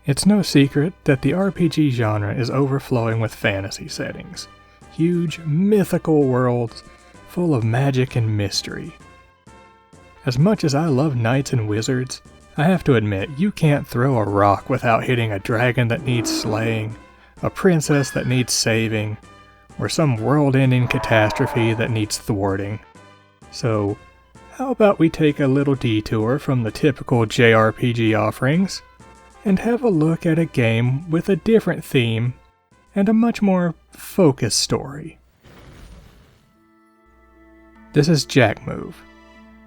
It's no secret that the RPG genre is overflowing with fantasy settings. Huge, mythical worlds full of magic and mystery. As much as I love knights and wizards, I have to admit you can't throw a rock without hitting a dragon that needs slaying, a princess that needs saving, or some world-ending catastrophe that needs thwarting. So, how about we take a little detour from the typical JRPG offerings and have a look at a game with a different theme and a much more focused story. This is Jack Move,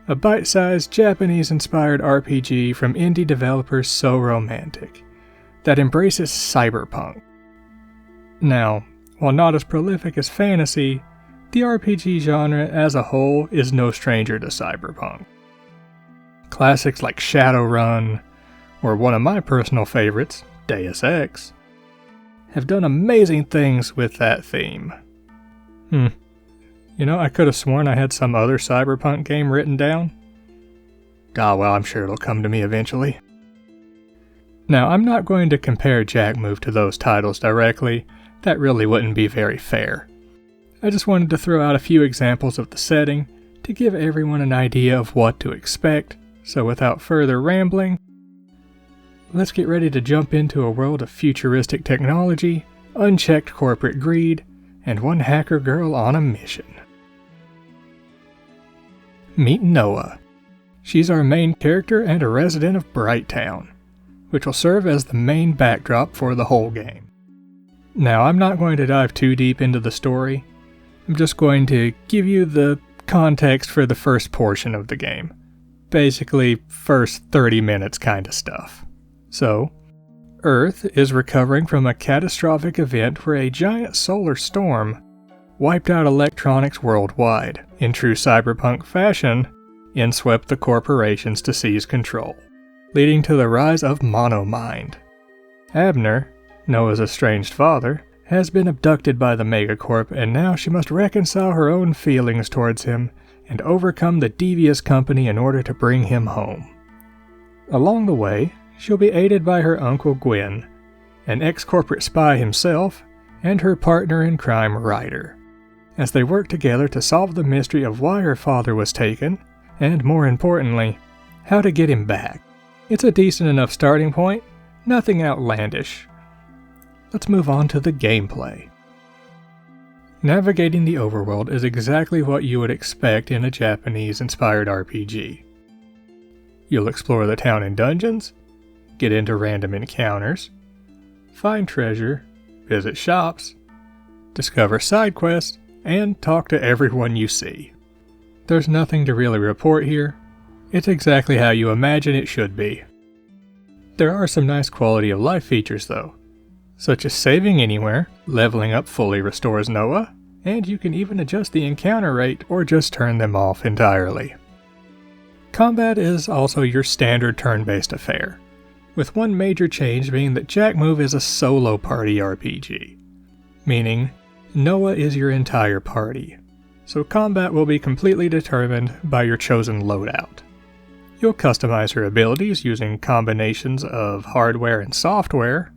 a bite-sized Japanese-inspired RPG from indie developer So Romantic that embraces cyberpunk. Now, while not as prolific as fantasy, the RPG genre as a whole is no stranger to cyberpunk. Classics like Shadowrun, or one of my personal favorites, Deus Ex, have done amazing things with that theme. I could have sworn I had some other cyberpunk game written down. Well, I'm sure it'll come to me eventually. Now, I'm not going to compare Jack Move to those titles directly. That really wouldn't be very fair. I just wanted to throw out a few examples of the setting to give everyone an idea of what to expect, so without further rambling, let's get ready to jump into a world of futuristic technology, unchecked corporate greed, and one hacker girl on a mission. Meet Noah. She's our main character and a resident of Brighttown, which will serve as the main backdrop for the whole game. Now, I'm not going to dive too deep into the story. I'm just going to give you the context for the first portion of the game. Basically, first 30 minutes kind of stuff. So, Earth is recovering from a catastrophic event where a giant solar storm wiped out electronics worldwide. In true cyberpunk fashion, swept the corporations to seize control, leading to the rise of Monomind. Abner, Noah's estranged father, has been abducted by the megacorp, and now she must reconcile her own feelings towards him and overcome the devious company in order to bring him home. Along the way, she'll be aided by her uncle Gwen, an ex-corporate spy himself, and her partner in crime Ryder, as they work together to solve the mystery of why her father was taken, and more importantly, how to get him back. It's a decent enough starting point, nothing outlandish. Let's move on to the gameplay. Navigating the overworld is exactly what you would expect in a Japanese-inspired RPG. You'll explore the town and dungeons, get into random encounters, find treasure, visit shops, discover side quests, and talk to everyone you see. There's nothing to really report here. It's exactly how you imagine it should be. There are some nice quality of life features though, such as saving anywhere, leveling up fully restores Noah, and you can even adjust the encounter rate or just turn them off entirely. Combat is also your standard turn-based affair, with one major change being that Jack Move is a solo party RPG, meaning Noah is your entire party, so combat will be completely determined by your chosen loadout. You'll customize her abilities using combinations of hardware and software.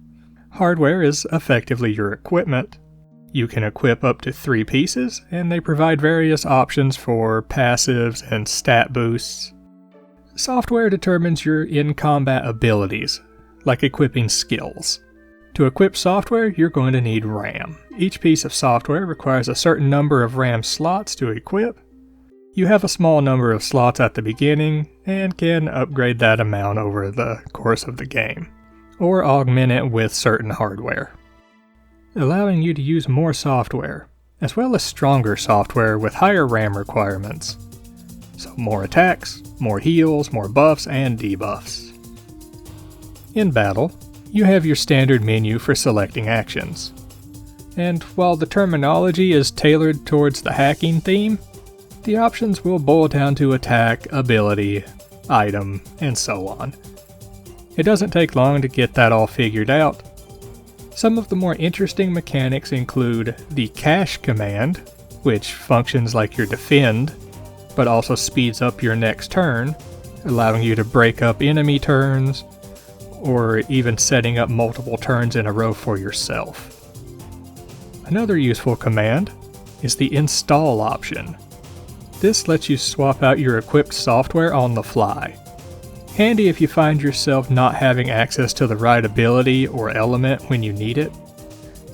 Hardware is effectively your equipment. You can equip up to 3 pieces, and they provide various options for passives and stat boosts. Software determines your in-combat abilities, like equipping skills. To equip software, you're going to need RAM. Each piece of software requires a certain number of RAM slots to equip. You have a small number of slots at the beginning, and can upgrade that amount over the course of the game, or augment it with certain hardware, allowing you to use more software, as well as stronger software with higher RAM requirements. So more attacks, more heals, more buffs, and debuffs. In battle, you have your standard menu for selecting actions. And while the terminology is tailored towards the hacking theme, the options will boil down to attack, ability, item, and so on. It doesn't take long to get that all figured out. Some of the more interesting mechanics include the cash command, which functions like your defend, but also speeds up your next turn, allowing you to break up enemy turns, or even setting up multiple turns in a row for yourself. Another useful command is the install option. This lets you swap out your equipped software on the fly. Handy if you find yourself not having access to the right ability or element when you need it.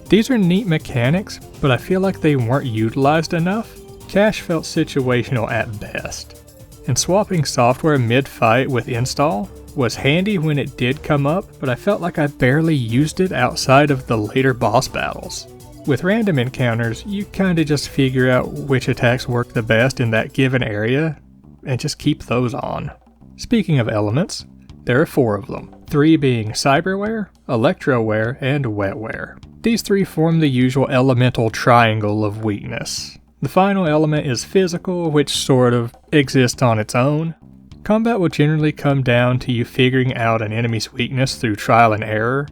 These are neat mechanics, but I feel like they weren't utilized enough. Cache felt situational at best, and swapping software mid-fight with install was handy when it did come up, but I felt like I barely used it outside of the later boss battles. With random encounters, you kinda just figure out which attacks work the best in that given area, and just keep those on. Speaking of elements, there are 4 of them, 3 being cyberware, electroware, and wetware. These 3 form the usual elemental triangle of weakness. The final element is physical, which sort of exists on its own. Combat will generally come down to you figuring out an enemy's weakness through trial and error,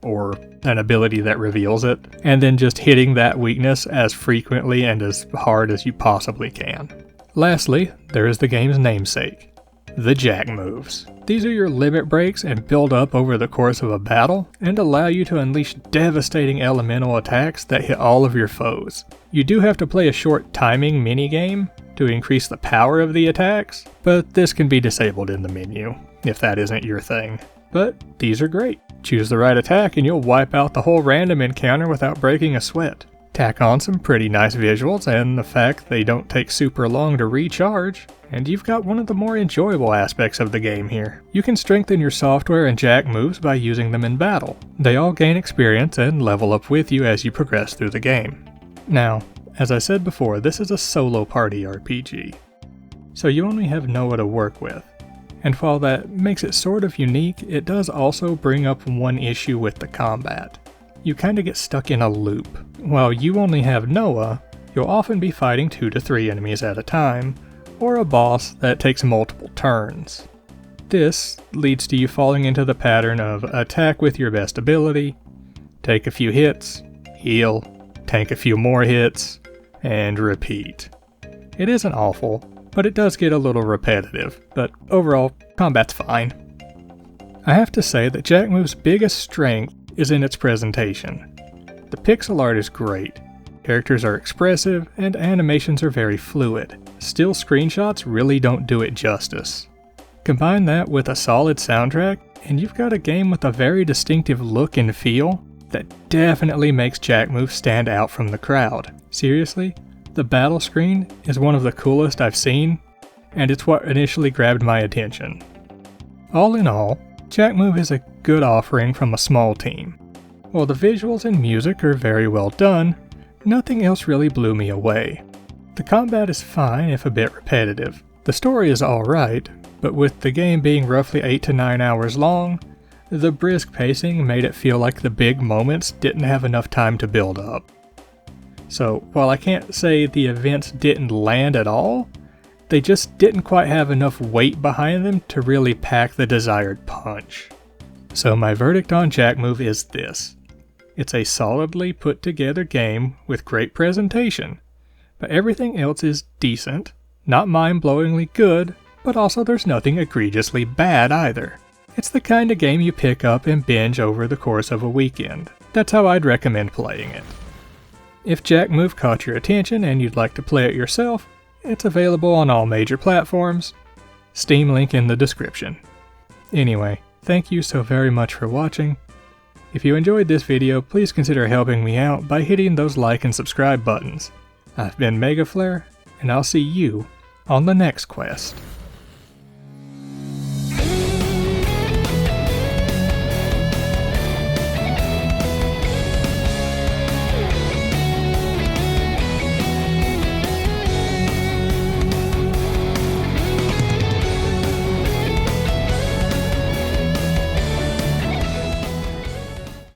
or an ability that reveals it, and then just hitting that weakness as frequently and as hard as you possibly can. Lastly, there is the game's namesake, the jack moves. These are your limit breaks and build up over the course of a battle, and allow you to unleash devastating elemental attacks that hit all of your foes. You do have to play a short timing minigame to increase the power of the attacks, but this can be disabled in the menu, if that isn't your thing. But these are great. Choose the right attack and you'll wipe out the whole random encounter without breaking a sweat. Tack on some pretty nice visuals and the fact they don't take super long to recharge, and you've got one of the more enjoyable aspects of the game here. You can strengthen your software and jack moves by using them in battle. They all gain experience and level up with you as you progress through the game. Now, as I said before, this is a solo party RPG, so you only have Noah to work with. And while that makes it sort of unique, it does also bring up one issue with the combat. You kinda get stuck in a loop. While you only have Noah, you'll often be fighting 2 to 3 enemies at a time, or a boss that takes multiple turns. This leads to you falling into the pattern of attack with your best ability, take a few hits, heal, tank a few more hits, and repeat. It isn't awful, but it does get a little repetitive, but overall, combat's fine. I have to say that Jack Move's biggest strength is in its presentation. The pixel art is great, characters are expressive, and animations are very fluid. Still screenshots really don't do it justice. Combine that with a solid soundtrack, and you've got a game with a very distinctive look and feel that definitely makes Jack Move stand out from the crowd. Seriously, the battle screen is one of the coolest I've seen, and it's what initially grabbed my attention. All in all, Jack Move is a good offering from a small team. While the visuals and music are very well done, nothing else really blew me away. The combat is fine if a bit repetitive. The story is alright, but with the game being roughly 8 to 9 hours long, the brisk pacing made it feel like the big moments didn't have enough time to build up. So while I can't say the events didn't land at all, they just didn't quite have enough weight behind them to really pack the desired punch. So my verdict on Jack Move is this. It's a solidly put together game with great presentation, but everything else is decent, not mind-blowingly good, but also there's nothing egregiously bad either. It's the kind of game you pick up and binge over the course of a weekend. That's how I'd recommend playing it. If Jack Move caught your attention and you'd like to play it yourself, it's available on all major platforms. Steam link in the description. Anyway, thank you so very much for watching. If you enjoyed this video, please consider helping me out by hitting those like and subscribe buttons. I've been MegaFlehr, and I'll see you on the next quest.